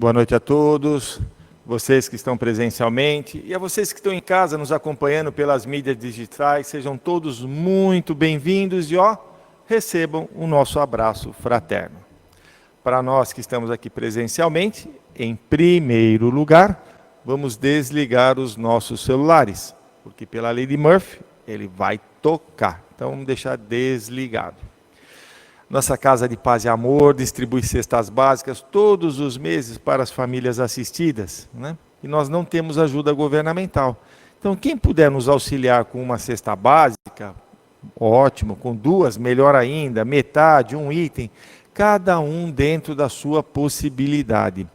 Boa noite a todos, vocês que estão presencialmente e a vocês que estão em casa nos acompanhando pelas mídias digitais, sejam todos muito bem-vindos e recebam o nosso abraço fraterno. Para nós que estamos aqui presencialmente, em primeiro lugar, vamos desligar os nossos celulares, porque pela lei de Murphy, ele vai tocar. Então vamos deixar desligado. Nossa Casa de Paz e Amor distribui cestas básicas todos os meses para as famílias assistidas, né? E nós não temos ajuda governamental. Então, quem puder nos auxiliar com uma cesta básica, ótimo, com duas, melhor ainda, metade, um item, cada um dentro da sua possibilidade.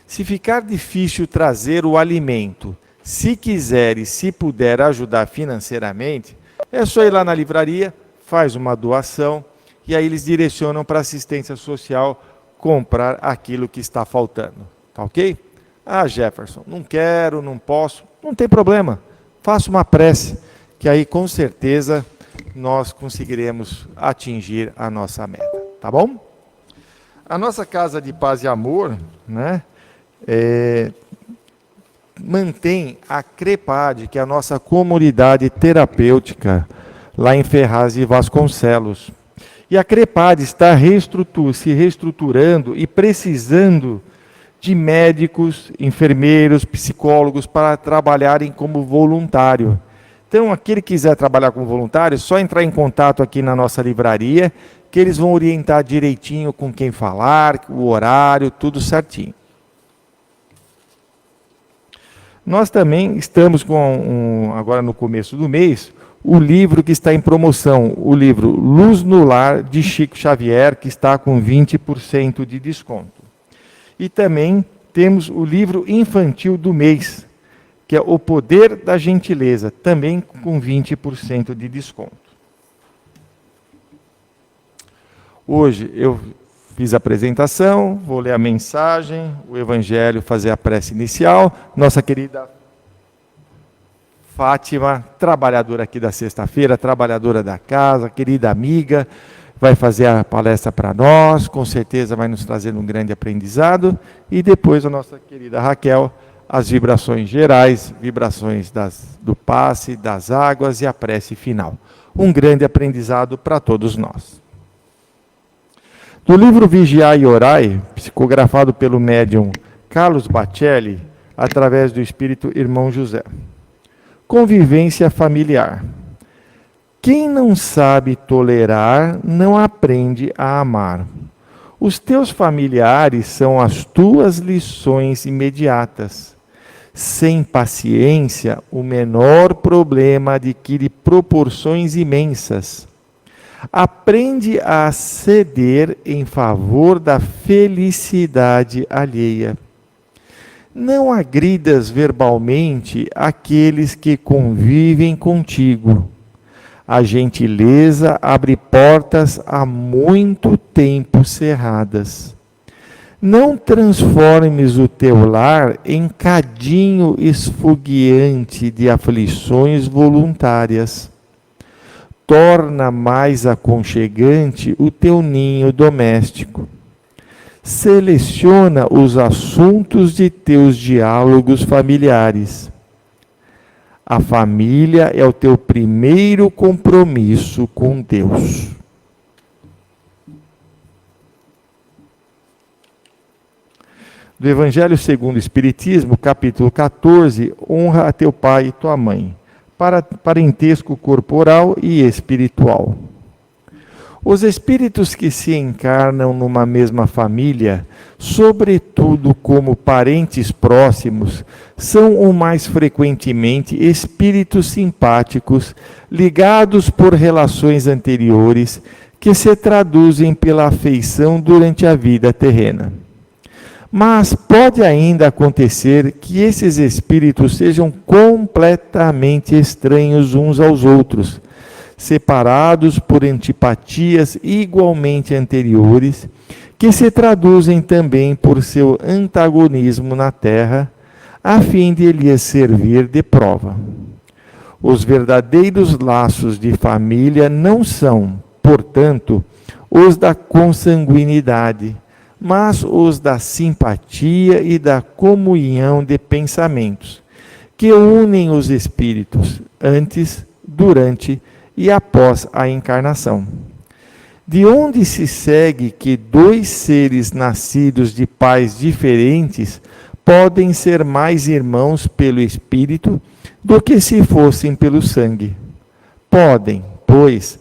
Se ficar difícil trazer o alimento, se quiser e se puder ajudar financeiramente, é só ir lá na livraria, faz uma doação, e aí eles direcionam para a assistência social comprar aquilo que está faltando. Tá ok? Ah, Jefferson, não quero, não posso. Não tem problema. Faça uma prece, que aí com certeza nós conseguiremos atingir a nossa meta. Tá bom? A nossa Casa de Paz e Amor, né, mantém a CREPAD, que é a nossa comunidade terapêutica, lá em Ferraz de Vasconcelos. E a CREPAD está se reestruturando e precisando de médicos, enfermeiros, psicólogos para trabalharem como voluntário. Então, aquele que quiser trabalhar como voluntário, é só entrar em contato aqui na nossa livraria, que eles vão orientar direitinho com quem falar, o horário, tudo certinho. Nós também estamos agora no começo do mês, o livro que está em promoção, o livro Luz no Lar, de Chico Xavier, que está com 20% de desconto. E também temos o livro infantil do mês, que é O Poder da Gentileza, também com 20% de desconto. Hoje eu fiz a apresentação, vou ler a mensagem, o evangelho, fazer a prece inicial. Nossa querida Fátima, trabalhadora aqui da sexta-feira, trabalhadora da casa, querida amiga, vai fazer a palestra para nós, com certeza vai nos trazer um grande aprendizado. E depois a nossa querida Raquel, as vibrações gerais, vibrações do passe, das águas e a prece final. Um grande aprendizado para todos nós. Do livro Vigiai e Orai, psicografado pelo médium Carlos Bacelli, através do Espírito Irmão José. Convivência familiar. Quem não sabe tolerar, não aprende a amar. Os teus familiares são as tuas lições imediatas. Sem paciência, o menor problema adquire proporções imensas. Aprende a ceder em favor da felicidade alheia. Não agridas verbalmente aqueles que convivem contigo. A gentileza abre portas há muito tempo cerradas. Não transformes o teu lar em cadinho esfogueante de aflições voluntárias. Torna mais aconchegante o teu ninho doméstico. Seleciona os assuntos de teus diálogos familiares. A família é o teu primeiro compromisso com Deus. Do Evangelho segundo o Espiritismo, capítulo 14, honra a teu pai e tua mãe, para parentesco corporal e espiritual. Os espíritos que se encarnam numa mesma família, sobretudo como parentes próximos, são o mais frequentemente espíritos simpáticos, ligados por relações anteriores, que se traduzem pela afeição durante a vida terrena. Mas pode ainda acontecer que esses espíritos sejam completamente estranhos uns aos outros, separados por antipatias igualmente anteriores, que se traduzem também por seu antagonismo na terra, a fim de lhes servir de prova. Os verdadeiros laços de família não são, portanto, os da consanguinidade, mas os da simpatia e da comunhão de pensamentos, que unem os espíritos antes, durante e após a encarnação. De onde se segue que dois seres nascidos de pais diferentes podem ser mais irmãos pelo espírito do que se fossem pelo sangue? Podem, pois,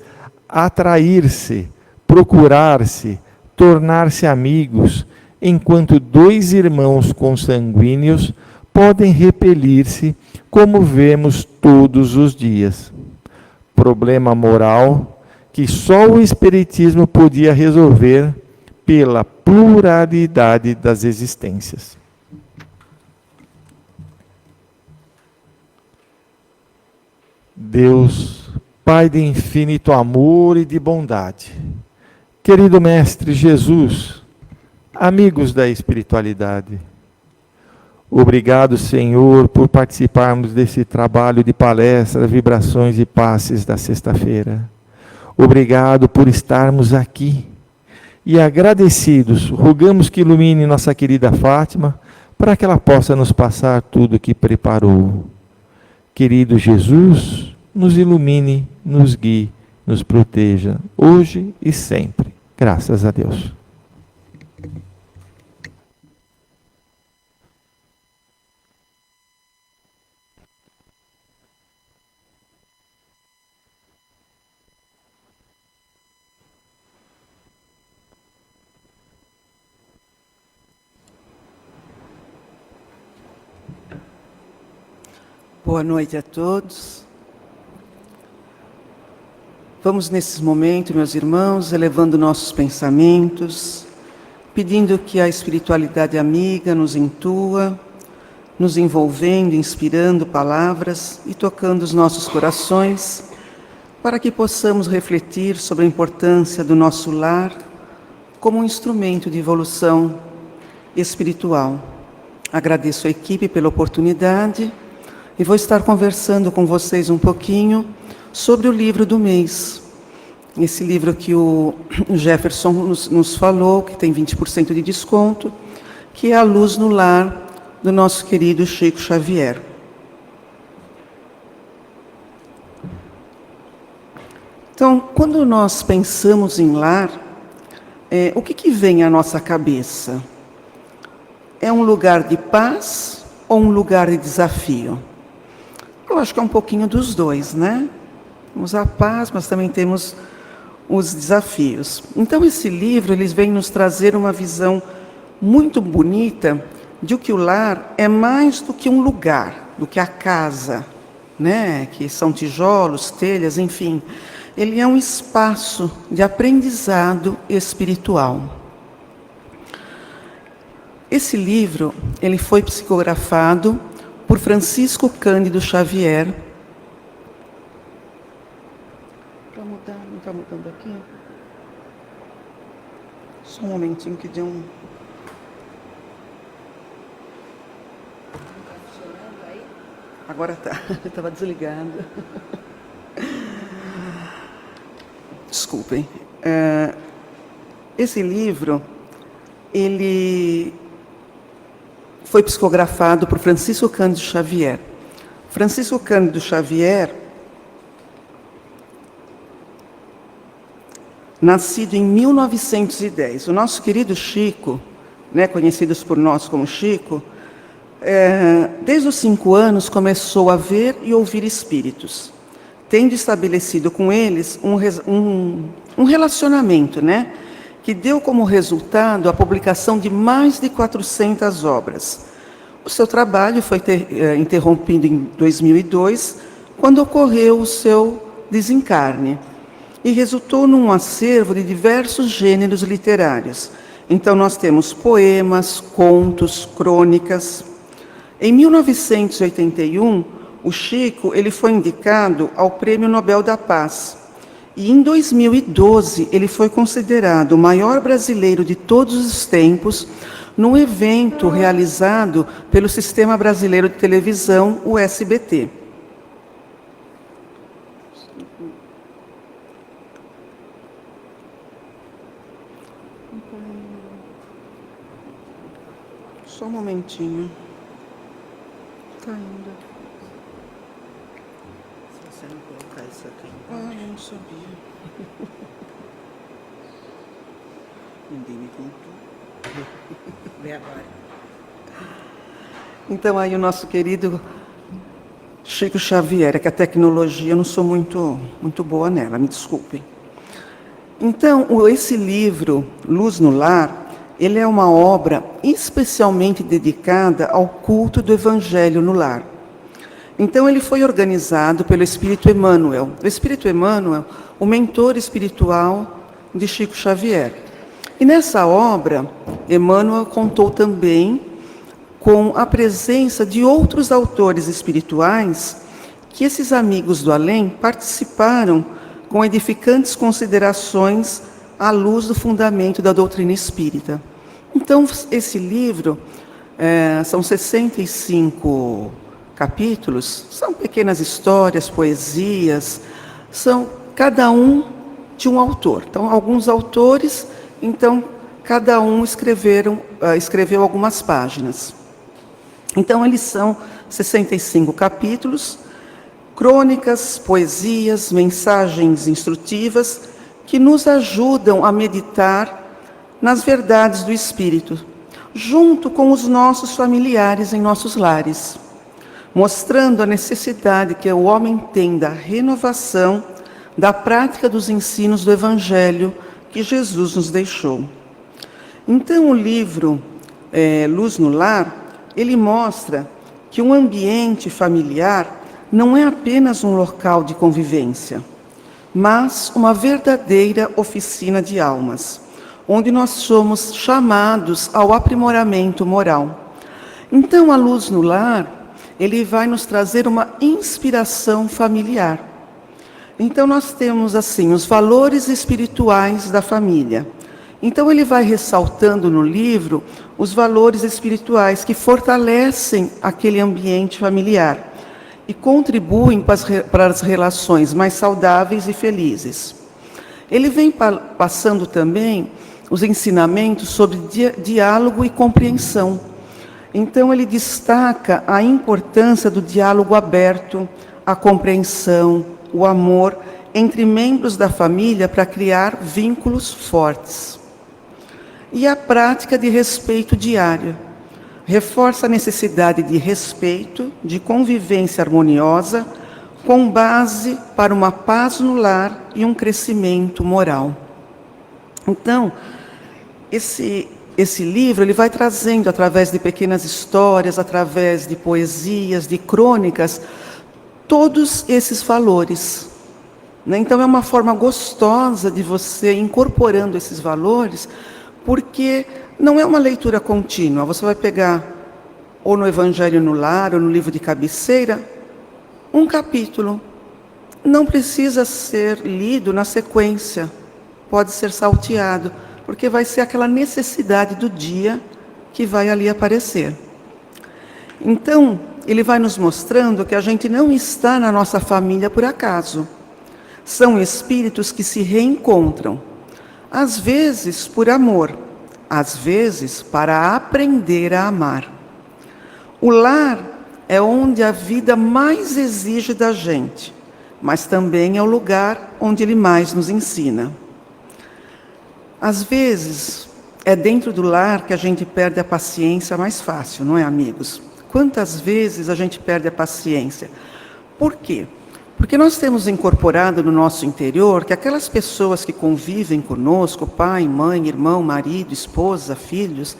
atrair-se, procurar-se, tornar-se amigos, enquanto dois irmãos consanguíneos podem repelir-se, como vemos todos os dias. Problema moral que só o Espiritismo podia resolver pela pluralidade das existências. Deus, Pai de infinito amor e de bondade, querido Mestre Jesus, amigos da espiritualidade, obrigado, Senhor, por participarmos desse trabalho de palestra, vibrações e passes da sexta-feira. Obrigado por estarmos aqui. E agradecidos, rogamos que ilumine nossa querida Fátima, para que ela possa nos passar tudo o que preparou. Querido Jesus, nos ilumine, nos guie, nos proteja, hoje e sempre. Graças a Deus. Boa noite a todos. Vamos nesses momentos, meus irmãos, elevando nossos pensamentos, pedindo que a espiritualidade amiga nos intua, nos envolvendo, inspirando palavras e tocando os nossos corações, para que possamos refletir sobre a importância do nosso lar como um instrumento de evolução espiritual. Agradeço a equipe pela oportunidade e vou estar conversando com vocês um pouquinho sobre o livro do mês. Esse livro que o Jefferson nos falou, que tem 20% de desconto, que é A Luz no Lar, do nosso querido Chico Xavier. Então, quando nós pensamos em lar, o que vem à nossa cabeça? É um lugar de paz ou um lugar de desafio? Eu acho que é um pouquinho dos dois, né? Temos a paz, mas também temos os desafios. Então, esse livro, ele vem nos trazer uma visão muito bonita de que o lar é mais do que um lugar, do que a casa, né? Que são tijolos, telhas, enfim. Ele é um espaço de aprendizado espiritual. Esse livro, ele foi psicografado por Francisco Cândido Xavier. Para mudar, não está mudando aqui? Só um momentinho que deu um... Agora está, estava desligado. Desculpem. Esse livro, ele foi psicografado por Francisco Cândido Xavier. Francisco Cândido Xavier, nascido em 1910. O nosso querido Chico, né, conhecidos por nós como Chico, desde os 5 anos começou a ver e ouvir espíritos, tendo estabelecido com eles um relacionamento, né, que deu como resultado a publicação de mais de 400 obras. O seu trabalho foi interrompido em 2002, quando ocorreu o seu desencarne, e resultou num acervo de diversos gêneros literários. Então, nós temos poemas, contos, crônicas. Em 1981, o Chico ele foi indicado ao Prêmio Nobel da Paz. E em 2012, ele foi considerado o maior brasileiro de todos os tempos, num evento realizado pelo Sistema Brasileiro de Televisão, o SBT. Só um momentinho. Tá indo. Se você não colocar isso aqui. Ah, eu não sabia. Ninguém me contou. Vem agora. Então aí o nosso querido Chico Xavier, que a tecnologia eu não sou muito boa nela, me desculpem. Então, esse livro, Luz no Lar, ele é uma obra especialmente dedicada ao culto do Evangelho no lar. Então, ele foi organizado pelo Espírito Emmanuel. O Espírito Emmanuel, o mentor espiritual de Chico Xavier. E nessa obra, Emmanuel contou também com a presença de outros autores espirituais que esses amigos do além participaram com edificantes considerações à luz do fundamento da doutrina espírita. Então, esse livro, são 65 capítulos, são pequenas histórias, poesias, são cada um de um autor. Então, alguns autores, então, cada um escreveu algumas páginas. Então, eles são 65 capítulos, crônicas, poesias, mensagens instrutivas, que nos ajudam a meditar nas verdades do Espírito, junto com os nossos familiares em nossos lares, mostrando a necessidade que o homem tem da renovação da prática dos ensinos do Evangelho que Jesus nos deixou. Então, o livro Luz no Lar, ele mostra que um ambiente familiar não é apenas um local de convivência, mas uma verdadeira oficina de almas, onde nós somos chamados ao aprimoramento moral. Então, a Luz no Lar, ele vai nos trazer uma inspiração familiar. Então, nós temos, assim, os valores espirituais da família. Então, ele vai ressaltando no livro os valores espirituais que fortalecem aquele ambiente familiar e contribuem para as relações mais saudáveis e felizes. Ele vem passando também os ensinamentos sobre diálogo e compreensão. Então, ele destaca a importância do diálogo aberto, a compreensão, o amor entre membros da família para criar vínculos fortes. E a prática de respeito diário. Reforça a necessidade de respeito, de convivência harmoniosa, com base para uma paz no lar e um crescimento moral. Então, esse livro ele vai trazendo, através de pequenas histórias, através de poesias, de crônicas, todos esses valores. Então, é uma forma gostosa de você ir incorporando esses valores, porque não é uma leitura contínua. Você vai pegar, ou no Evangelho no Lar, ou no livro de cabeceira, um capítulo. Não precisa ser lido na sequência. Pode ser salteado, porque vai ser aquela necessidade do dia que vai ali aparecer. Então, ele vai nos mostrando que a gente não está na nossa família por acaso. São espíritos que se reencontram, às vezes por amor, às vezes para aprender a amar. O lar é onde a vida mais exige da gente, mas também é o lugar onde ele mais nos ensina. Às vezes, é dentro do lar que a gente perde a paciência mais fácil, não é, amigos? Quantas vezes a gente perde a paciência? Por quê? Porque nós temos incorporado no nosso interior que aquelas pessoas que convivem conosco, pai, mãe, irmão, marido, esposa, filhos,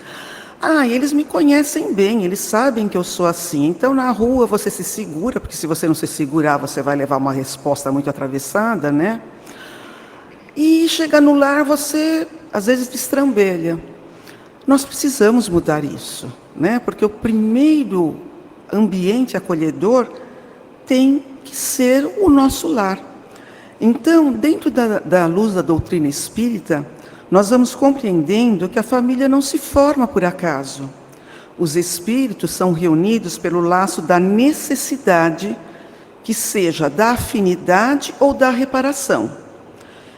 eles me conhecem bem, eles sabem que eu sou assim. Então, na rua você se segura, porque se você não se segurar, você vai levar uma resposta muito atravessada, né? E chega no lar, você, às vezes, destrambelha. Nós precisamos mudar isso, né? Porque o primeiro ambiente acolhedor tem que ser o nosso lar. Então, dentro da luz da doutrina espírita, nós vamos compreendendo que a família não se forma por acaso. Os espíritos são reunidos pelo laço da necessidade, que seja da afinidade ou da reparação.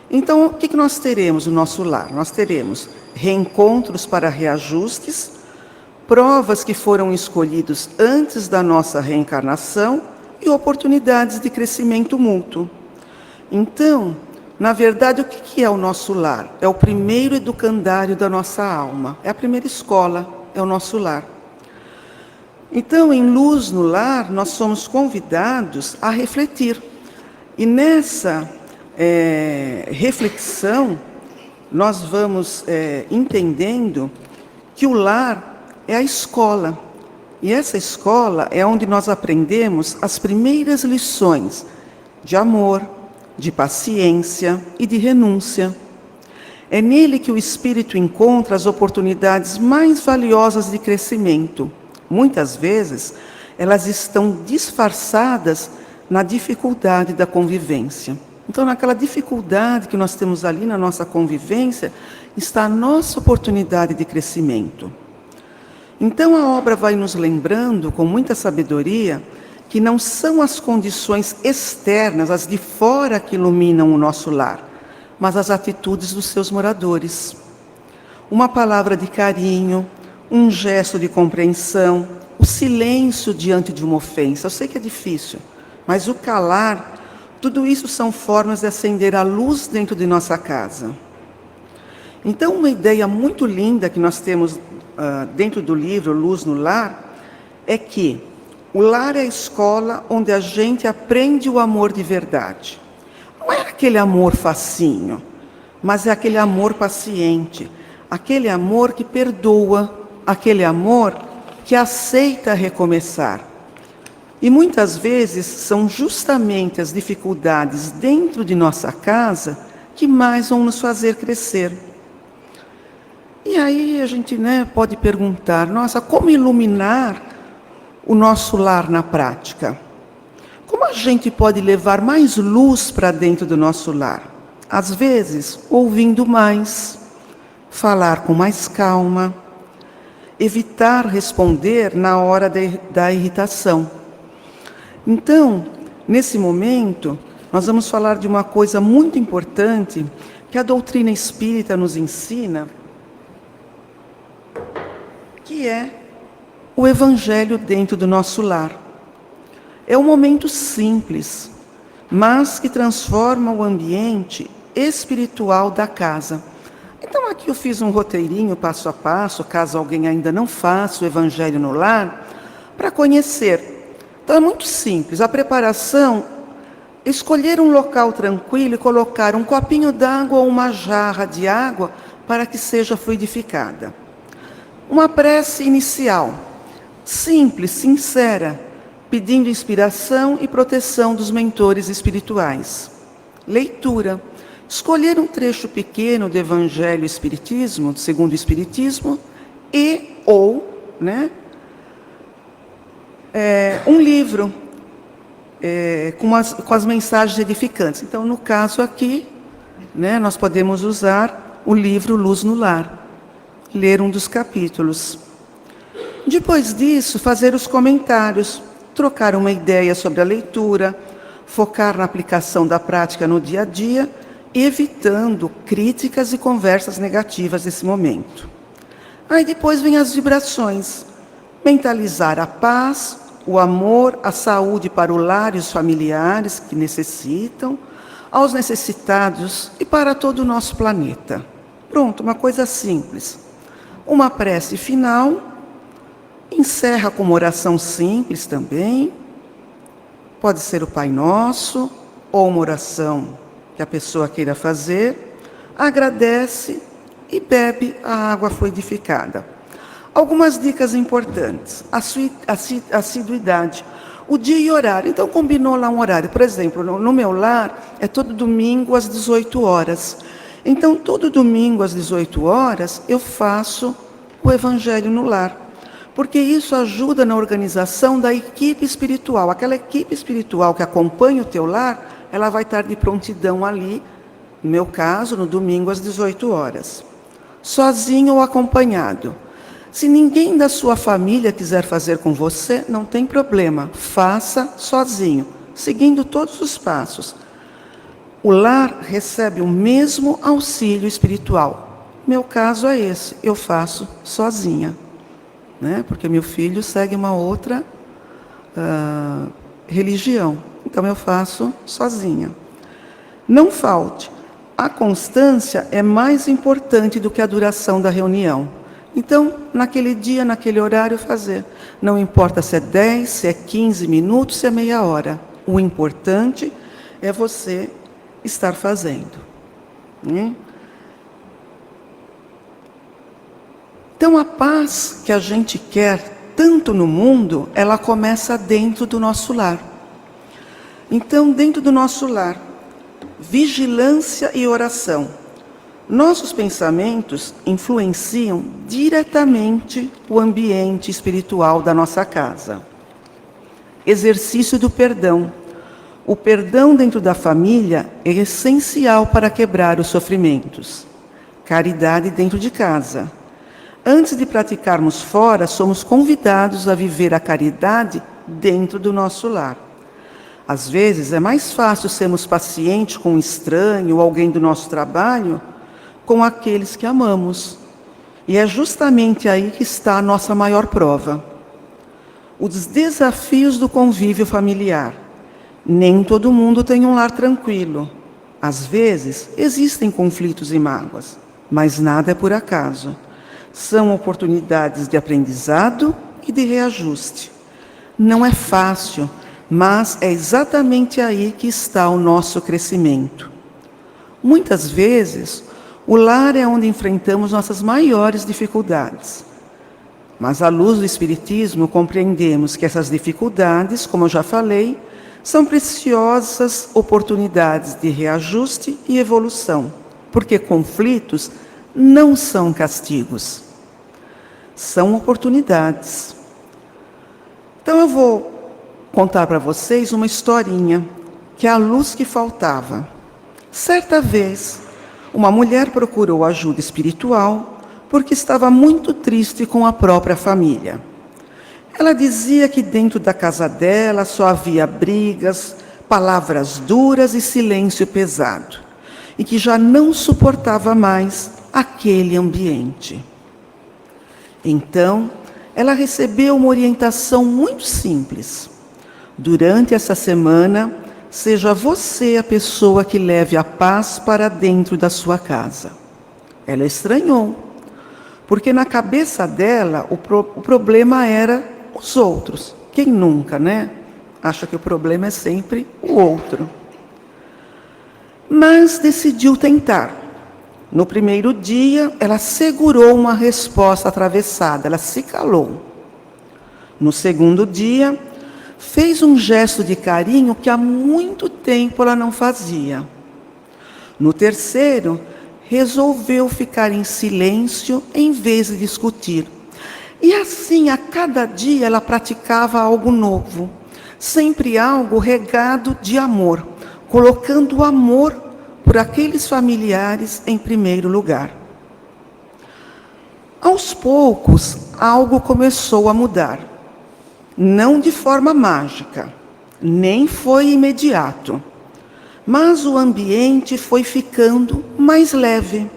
Então, o que nós teremos no nosso lar? Nós teremos reencontros para reajustes, provas que foram escolhidos antes da nossa reencarnação e oportunidades de crescimento mútuo. Então, na verdade, o que é o nosso lar? É o primeiro educandário da nossa alma, é a primeira escola, é o nosso lar. Então, em Luz no Lar, nós somos convidados a refletir. E nessa reflexão, nós vamos entendendo que o lar é a escola. E essa escola é onde nós aprendemos as primeiras lições de amor, de paciência e de renúncia. É nele que o espírito encontra as oportunidades mais valiosas de crescimento. Muitas vezes, elas estão disfarçadas na dificuldade da convivência. Então, naquela dificuldade que nós temos ali na nossa convivência, está a nossa oportunidade de crescimento. Então, a obra vai nos lembrando, com muita sabedoria, que não são as condições externas, as de fora, que iluminam o nosso lar, mas as atitudes dos seus moradores. Uma palavra de carinho, um gesto de compreensão, o silêncio diante de uma ofensa. Eu sei que é difícil, mas o calar, tudo isso são formas de acender a luz dentro de nossa casa. Então, uma ideia muito linda que nós temos dentro do livro Luz no Lar é que o lar é a escola onde a gente aprende o amor de verdade. Não é aquele amor facinho, mas é aquele amor paciente, aquele amor que perdoa, aquele amor que aceita recomeçar. E muitas vezes são justamente as dificuldades dentro de nossa casa que mais vão nos fazer crescer. E aí a gente pode perguntar, nossa, como iluminar o nosso lar na prática? Como a gente pode levar mais luz para dentro do nosso lar? Às vezes, ouvindo mais, falar com mais calma, evitar responder na hora da irritação. Então, nesse momento, nós vamos falar de uma coisa muito importante que a doutrina espírita nos ensina, que é o Evangelho dentro do nosso lar. É um momento simples, mas que transforma o ambiente espiritual da casa. Então aqui eu fiz um roteirinho passo a passo, caso alguém ainda não faça o Evangelho no lar, para conhecer. Então é muito simples, a preparação, escolher um local tranquilo e colocar um copinho d'água ou uma jarra de água para que seja fluidificada. Uma prece inicial, simples, sincera, pedindo inspiração e proteção dos mentores espirituais. Leitura. Escolher um trecho pequeno do Evangelho Espiritismo, segundo o Espiritismo, um livro com as mensagens edificantes. Então, no caso aqui, nós podemos usar o livro Luz no Lar, ler um dos capítulos. Depois disso, fazer os comentários, trocar uma ideia sobre a leitura, focar na aplicação da prática no dia a dia, evitando críticas e conversas negativas nesse momento. Aí depois vem as vibrações, mentalizar a paz, o amor, a saúde para o lar e os familiares que necessitam, aos necessitados e para todo o nosso planeta. Pronto, uma coisa simples. Uma prece final, encerra com uma oração simples também, pode ser o Pai Nosso, ou uma oração que a pessoa queira fazer, agradece e bebe a água fluidificada. Algumas dicas importantes, assiduidade, o dia e horário. Então, combinou lá um horário. Por exemplo, no meu lar, é todo domingo às 18 horas. Então, todo domingo às 18 horas, eu faço o Evangelho no lar. Porque isso ajuda na organização da equipe espiritual. Aquela equipe espiritual que acompanha o teu lar, ela vai estar de prontidão ali, no meu caso, no domingo às 18 horas. Sozinho ou acompanhado. Se ninguém da sua família quiser fazer com você, não tem problema, faça sozinho, seguindo todos os passos. O lar recebe o mesmo auxílio espiritual. Meu caso é esse, eu faço sozinha. né? Porque meu filho segue uma outra religião. Então eu faço sozinha. Não falte. A constância é mais importante do que a duração da reunião. Então, naquele dia, naquele horário, fazer. Não importa se é 10, se é 15 minutos, se é meia hora. O importante é você estar fazendo. Então, a paz que a gente quer tanto no mundo, ela começa dentro do nosso lar. Então, dentro do nosso lar, vigilância e oração. Nossos pensamentos influenciam diretamente o ambiente espiritual da nossa casa. Exercício do perdão. O perdão dentro da família é essencial para quebrar os sofrimentos. Caridade dentro de casa. Antes de praticarmos fora, somos convidados a viver a caridade dentro do nosso lar. Às vezes, é mais fácil sermos pacientes com um estranho ou alguém do nosso trabalho, com aqueles que amamos. E é justamente aí que está a nossa maior prova. Os desafios do convívio familiar. Nem todo mundo tem um lar tranquilo. Às vezes, existem conflitos e mágoas, mas nada é por acaso. São oportunidades de aprendizado e de reajuste. Não é fácil, mas é exatamente aí que está o nosso crescimento. Muitas vezes, o lar é onde enfrentamos nossas maiores dificuldades. Mas, à luz do Espiritismo, compreendemos que essas dificuldades, como eu já falei, são preciosas oportunidades de reajuste e evolução, porque conflitos não são castigos, são oportunidades. Então eu vou contar para vocês uma historinha, que é a luz que faltava. Certa vez, uma mulher procurou ajuda espiritual porque estava muito triste com a própria família. Ela dizia que dentro da casa dela só havia brigas, palavras duras e silêncio pesado, e que já não suportava mais aquele ambiente. Então, ela recebeu uma orientação muito simples. Durante essa semana, seja você a pessoa que leve a paz para dentro da sua casa. Ela estranhou, porque na cabeça dela o problema era os outros. Quem nunca, né? Acha que o problema é sempre o outro. Mas decidiu tentar. No primeiro dia, ela segurou uma resposta atravessada, ela se calou. No segundo dia, fez um gesto de carinho que há muito tempo ela não fazia. No terceiro, resolveu ficar em silêncio em vez de discutir. E assim, a cada dia, ela praticava algo novo, sempre algo regado de amor, colocando o amor por aqueles familiares em primeiro lugar. Aos poucos, algo começou a mudar. Não de forma mágica, nem foi imediato, mas o ambiente foi ficando mais leve.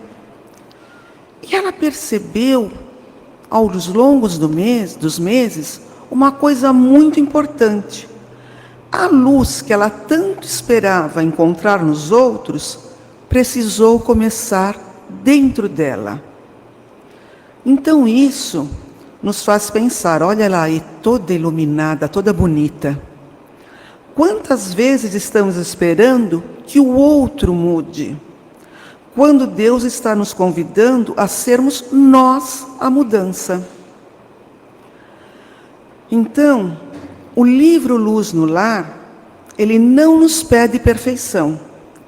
E ela percebeu, aos longos dos meses, uma coisa muito importante. A luz que ela tanto esperava encontrar nos outros, precisou começar dentro dela. Então isso nos faz pensar, olha lá, aí toda iluminada, toda bonita. Quantas vezes estamos esperando que o outro mude, quando Deus está nos convidando a sermos nós a mudança? Então, o livro Luz no Lar, ele não nos pede perfeição,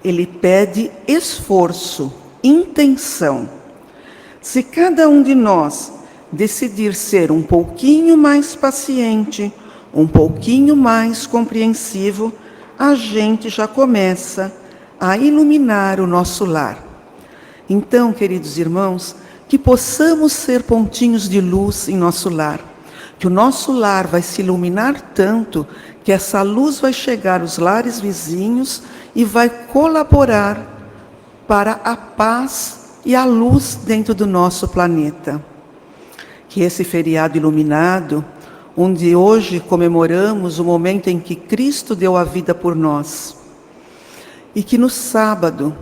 ele pede esforço, intenção. Se cada um de nós decidir ser um pouquinho mais paciente, um pouquinho mais compreensivo, a gente já começa a iluminar o nosso lar. Então, queridos irmãos, que possamos ser pontinhos de luz em nosso lar, que o nosso lar vai se iluminar tanto que essa luz vai chegar aos lares vizinhos e vai colaborar para a paz e a luz dentro do nosso planeta. que esse feriado iluminado, onde hoje comemoramos o momento em que Cristo deu a vida por nós, e que no sábado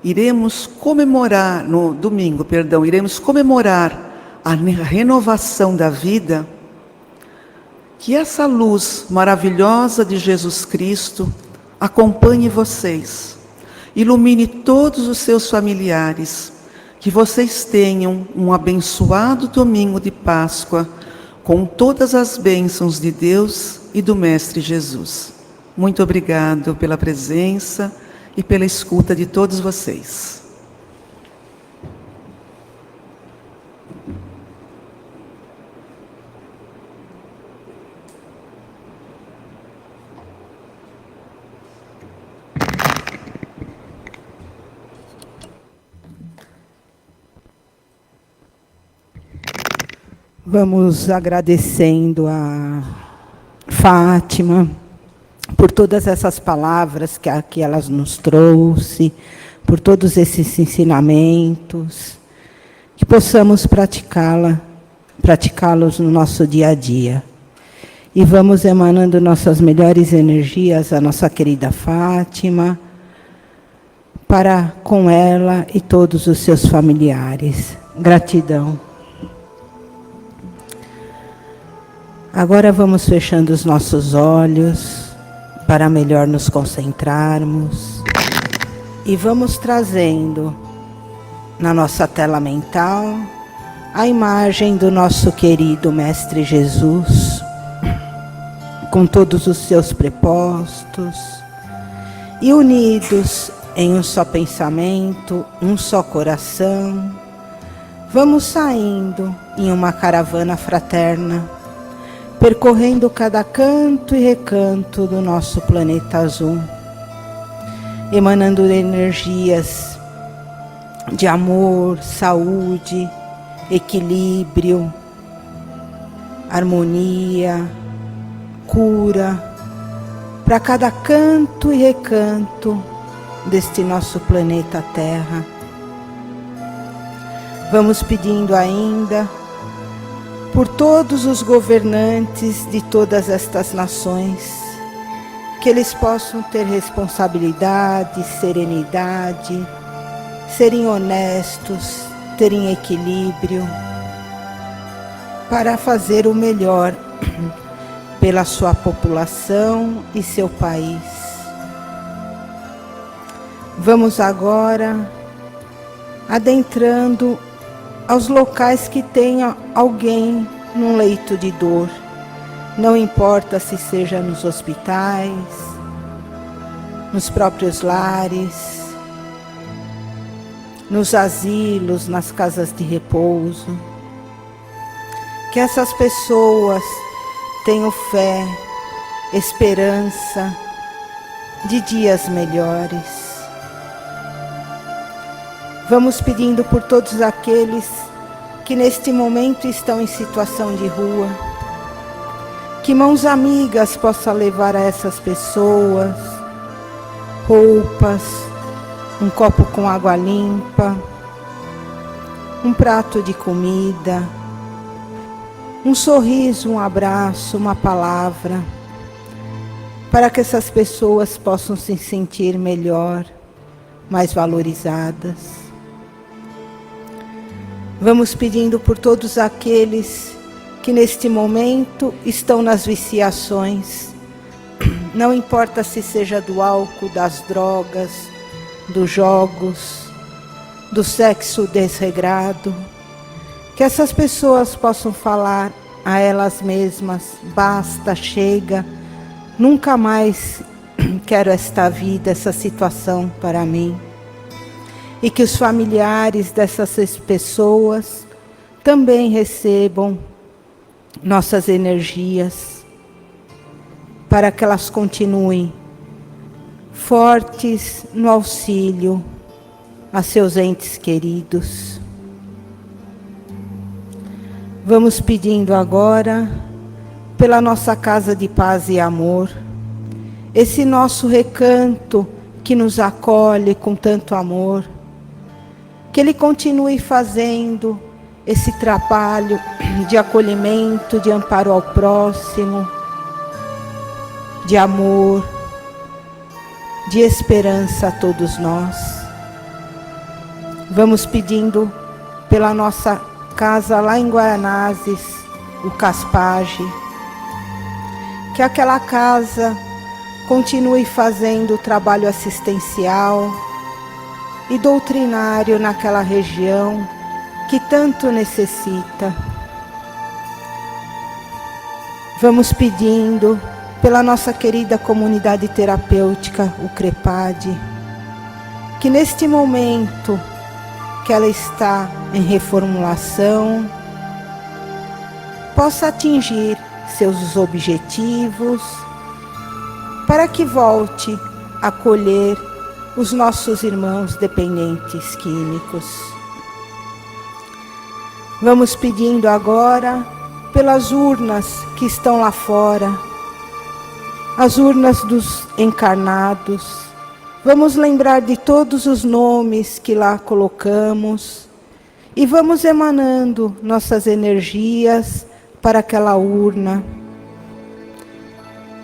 iremos comemorar, no domingo, perdão, iremos comemorar a renovação da vida, que essa luz maravilhosa de Jesus Cristo acompanhe vocês, ilumine todos os seus familiares, que vocês tenham um abençoado domingo de Páscoa, com todas as bênçãos de Deus e do Mestre Jesus. Muito obrigado pela presença e pela escuta de todos vocês. Vamos agradecendo a Fátima por todas essas palavras que ela nos trouxe, por todos esses ensinamentos, que possamos praticá-los no nosso dia a dia. E vamos emanando nossas melhores energias à nossa querida Fátima, para com ela e todos os seus familiares. Gratidão. Agora vamos fechando os nossos olhos para melhor nos concentrarmos e vamos trazendo na nossa tela mental a imagem do nosso querido Mestre Jesus, com todos os seus prepostos e unidos em um só pensamento, um só coração. Vamos saindo em uma caravana fraterna, percorrendo cada canto e recanto do nosso planeta azul, emanando energias de amor, saúde, equilíbrio, harmonia, cura, para cada canto e recanto deste nosso planeta Terra. Vamos pedindo ainda por todos os governantes de todas estas nações, que eles possam ter responsabilidade, serenidade, serem honestos, terem equilíbrio, para fazer o melhor pela sua população e seu país. Vamos agora adentrando aos locais que tenha alguém num leito de dor. Não importa se seja nos hospitais, nos próprios lares, nos asilos, nas casas de repouso. Que essas pessoas tenham fé, esperança de dias melhores. Vamos pedindo por todos aqueles que neste momento estão em situação de rua, que mãos amigas possam levar a essas pessoas roupas, um copo com água limpa, um prato de comida, um sorriso, um abraço, uma palavra, para que essas pessoas possam se sentir melhor, mais valorizadas. Vamos pedindo por todos aqueles que neste momento estão nas viciações, não importa se seja do álcool, das drogas, dos jogos, do sexo desregrado, que essas pessoas possam falar a elas mesmas: basta, chega, nunca mais quero esta vida, essa situação para mim. E que os familiares dessas pessoas também recebam nossas energias, para que elas continuem fortes no auxílio a seus entes queridos. Vamos pedindo agora pela nossa casa de paz e amor, esse nosso recanto que nos acolhe com tanto amor, que Ele continue fazendo esse trabalho de acolhimento, de amparo ao próximo, de amor, de esperança a todos nós. Vamos pedindo pela nossa casa lá em Guaianazes, o Caspage, que aquela casa continue fazendo o trabalho assistencial e doutrinário naquela região que tanto necessita. Vamos pedindo pela nossa querida comunidade terapêutica, o CREPAD, que neste momento que ela está em reformulação, possa atingir seus objetivos, para que volte a acolher os nossos irmãos dependentes químicos. Vamos pedindo agora pelas urnas que estão lá fora, as urnas dos encarnados. Vamos lembrar de todos os nomes que lá colocamos e vamos emanando nossas energias para aquela urna.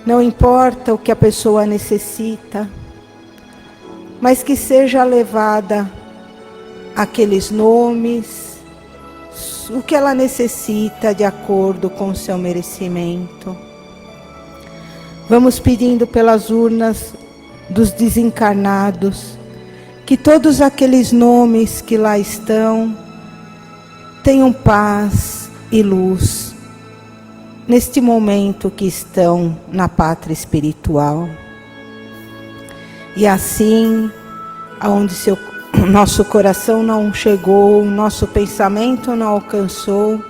Não importa o que a pessoa necessita, mas que seja levada aqueles nomes, o que ela necessita de acordo com o seu merecimento. Vamos pedindo pelas urnas dos desencarnados, que todos aqueles nomes que lá estão tenham paz e luz neste momento que estão na pátria espiritual. E assim, aonde nosso coração não chegou, nosso pensamento não alcançou,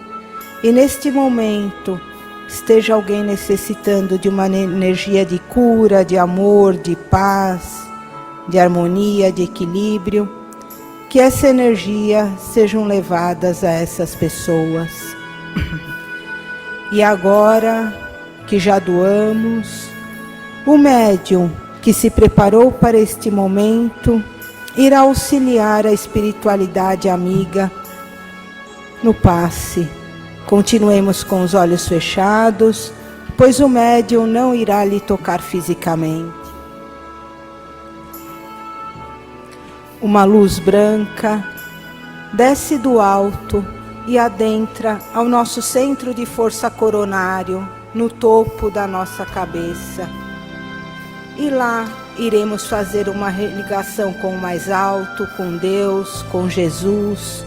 e neste momento esteja alguém necessitando de uma energia de cura, de amor, de paz, de harmonia, de equilíbrio, que essa energia sejam levadas a essas pessoas. E agora que já doamos, o médium que se preparou para este momento irá auxiliar a espiritualidade amiga no passe. Continuemos com os olhos fechados, pois o médium não irá lhe tocar fisicamente. Uma luz branca desce do alto e adentra ao nosso centro de força coronário, no topo da nossa cabeça. E lá iremos fazer uma ligação com o mais alto, com Deus, com Jesus,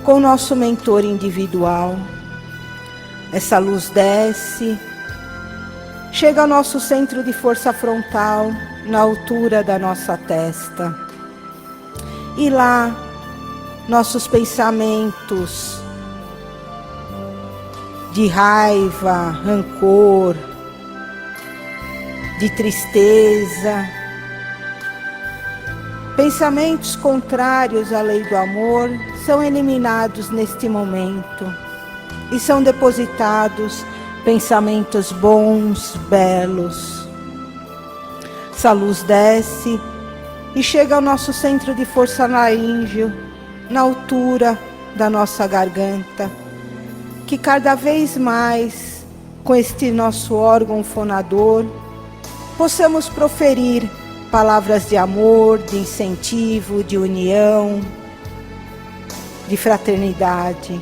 com o nosso mentor individual. Essa luz desce, chega ao nosso centro de força frontal, na altura da nossa testa. E lá, nossos pensamentos de raiva, rancor, de tristeza, pensamentos contrários à lei do amor, são eliminados neste momento. E são depositados pensamentos bons, belos. Essa luz desce e chega ao nosso centro de força laríngeo, na altura da nossa garganta, que cada vez mais, com este nosso órgão fonador, possamos proferir palavras de amor, de incentivo, de união, de fraternidade.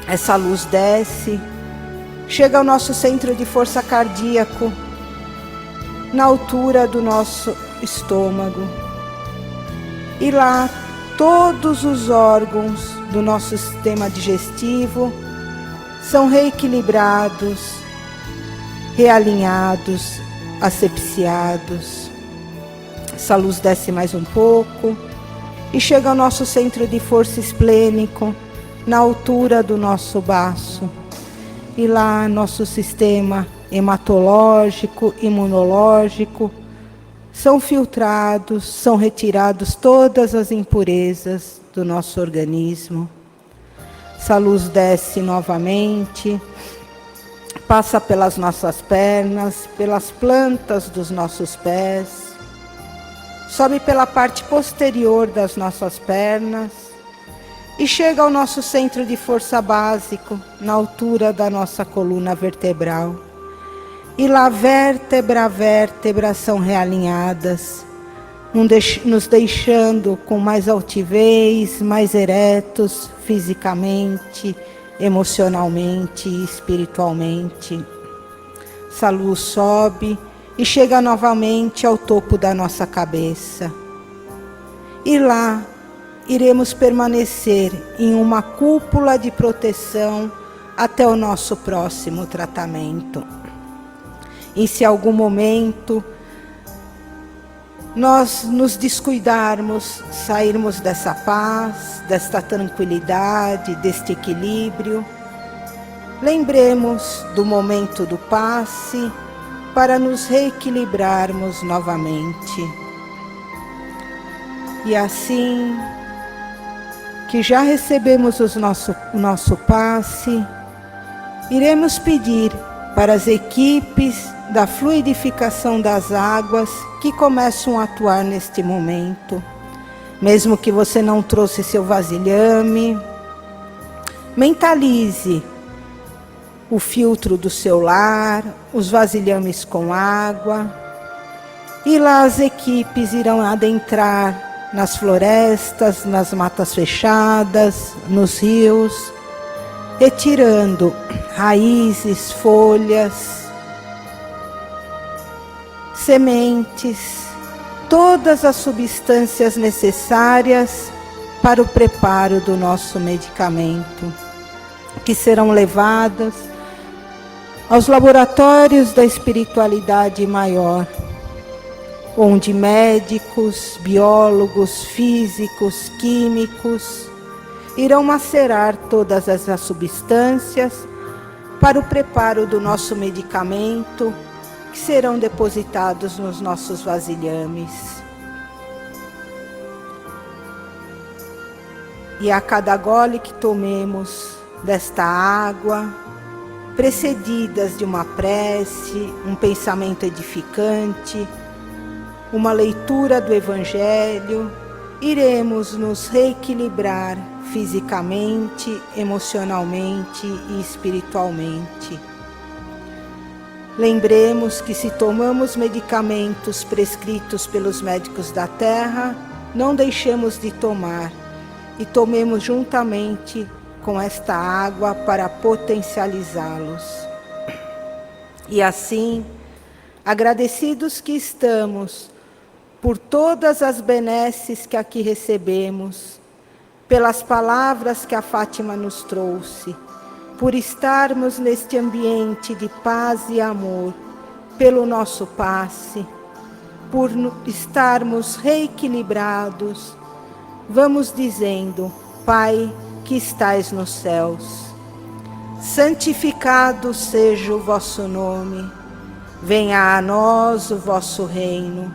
Essa luz desce, chega ao nosso centro de força cardíaco, na altura do nosso estômago. E lá, todos os órgãos do nosso sistema digestivo são reequilibrados, realinhados, asepsiados. Essa luz desce mais um pouco e chega ao nosso centro de força esplênico, na altura do nosso baço. E lá, nosso sistema hematológico, imunológico, são filtrados, são retirados todas as impurezas do nosso organismo. Essa luz desce novamente, passa pelas nossas pernas, pelas plantas dos nossos pés, sobe pela parte posterior das nossas pernas e chega ao nosso centro de força básico, na altura da nossa coluna vertebral. E lá vértebra a vértebra são realinhadas, nos deixando com mais altivez, mais eretos fisicamente, emocionalmente e espiritualmente. Essa luz sobe e chega novamente ao topo da nossa cabeça. E lá iremos permanecer em uma cúpula de proteção até o nosso próximo tratamento. E se algum momento nós nos descuidarmos, sairmos dessa paz, desta tranquilidade, deste equilíbrio, lembremos do momento do passe para nos reequilibrarmos novamente. E assim que já recebemos o nosso passe, iremos pedir para as equipes da fluidificação das águas que começam a atuar neste momento. Mesmo que você não trouxe seu vasilhame, mentalize o filtro do seu lar, os vasilhames com água, e lá as equipes irão adentrar nas florestas, nas matas fechadas, nos rios, retirando raízes, folhas, sementes, todas as substâncias necessárias para o preparo do nosso medicamento, que serão levadas aos laboratórios da espiritualidade maior, onde médicos, biólogos, físicos, químicos irão macerar todas essas substâncias para o preparo do nosso medicamento, que serão depositados nos nossos vasilhames. E a cada gole que tomemos desta água, precedidas de uma prece, um pensamento edificante, uma leitura do Evangelho, iremos nos reequilibrar fisicamente, emocionalmente e espiritualmente. Lembremos que se tomamos medicamentos prescritos pelos médicos da Terra, não deixemos de tomar e tomemos juntamente com esta água para potencializá-los. E assim, agradecidos que estamos por todas as benesses que aqui recebemos, pelas palavras que a Fátima nos trouxe, por estarmos neste ambiente de paz e amor, pelo nosso passe, por estarmos reequilibrados, vamos dizendo: Pai que estais nos céus, santificado seja o vosso nome, venha a nós o vosso reino,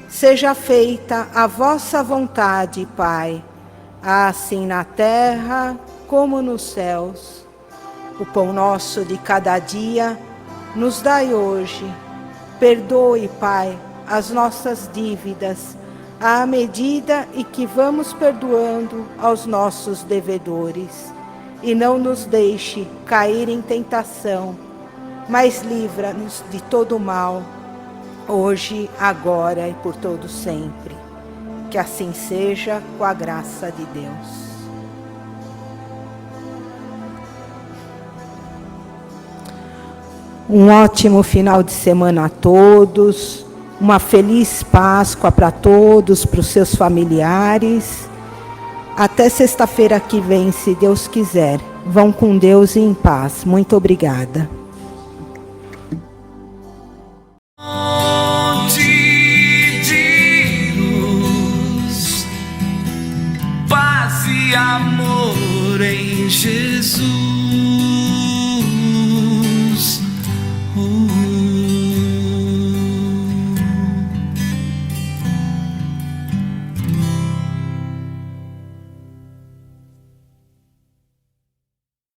seja feita a vossa vontade, Pai, assim na terra como nos céus. O pão nosso de cada dia nos dai hoje. Perdoe, Pai, as nossas dívidas, à medida em que vamos perdoando aos nossos devedores. E não nos deixe cair em tentação, mas livra-nos de todo mal, hoje, agora e por todo sempre. Que assim seja, com a graça de Deus. Um ótimo final de semana a todos, uma feliz Páscoa para todos, para os seus familiares. Até sexta-feira que vem, se Deus quiser. Vão com Deus e em paz. Muito obrigada. De luz, paz e amor em Jesus.